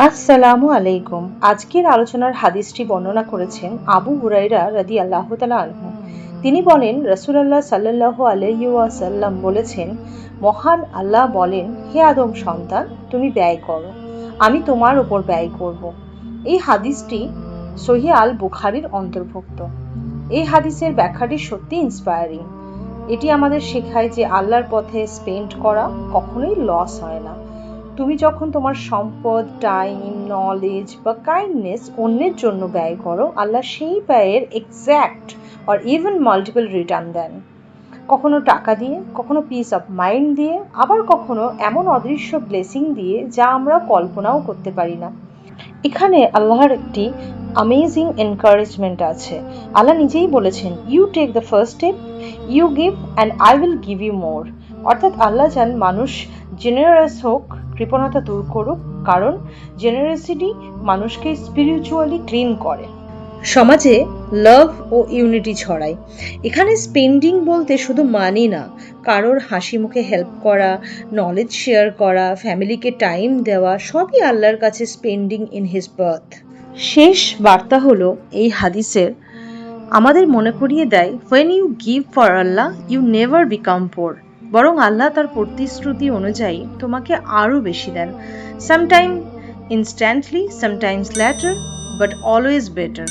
আসসালামু আলাইকুম। আজকের আলোচনার হাদিসটি বর্ণনা করেছেন আবু হুরাইরা রাদিয়াল্লাহু তাআলা আনহু। তিনি বলেন, রাসূলুল্লাহ সাল্লাল্লাহু আলাইহি ওয়াসাল্লাম বলেছেন, মহান আল্লাহ বলেন, হে আদম সন্তান, তুমি ব্যয় করো, আমি তোমার উপর ব্যয় করব। এই হাদিসটি সহিহ আল বুখারীর অন্তর্ভুক্ত। এই হাদিসের ব্যাখ্যাটি সত্যি ইন্সপায়ারিং। এটি আমাদের শেখায় যে আল্লাহর পথে স্পেন্ড করা কখনোই লস হয় না। তুমি যখন তোমার সম্পদ, টাইম, নলেজ বা কাইন্ডনেস অন্যের জন্য ব্যয় করো, আল্লাহ সেই ব্যয়ের exact or even multiple return দেন। কখনো টাকা দিয়ে, কখনো পিস অফ মাইন্ড দিয়ে, আবার কখনো এমন অদৃশ্য ব্লেসিং দিয়ে যা আমরা কল্পনাও করতে পারি না। এখানে আল্লাহর একটি অ্যামেজিং এনকারেজমেন্ট আছে। আল্লাহ নিজেই বলেছেন, you take the first step, you give and I will give you more. অর্থাৎ আল্লাহ চান মানুষ জেনারাস হোক, কৃপণতা দূর করুক, কারণ জেনারেসিটি মানুষকে স্পিরিচুয়ালি ক্লিন করে, সমাজে লাভ ও ইউনিটি ছড়ায়। এখানে স্পেন্ডিং বলতে শুধু মানি না, কারোর হাসি মুখে হেল্প করা, নলেজ শেয়ার করা, ফ্যামিলিকে টাইম দেওয়া, সবই আল্লাহর কাছে স্পেন্ডিং ইন হিজ বার্থ। শেষ বার্তা হলো এই হাদিসের আমাদের মনে করিয়ে দেয়, when you give for Allah you never become poor, বরং আল্লাহ তার প্রতিশ্রুতি অনুযায়ী তোমাকে আরো বেশি দেন। Sometimes instantly, sometimes later, but always better.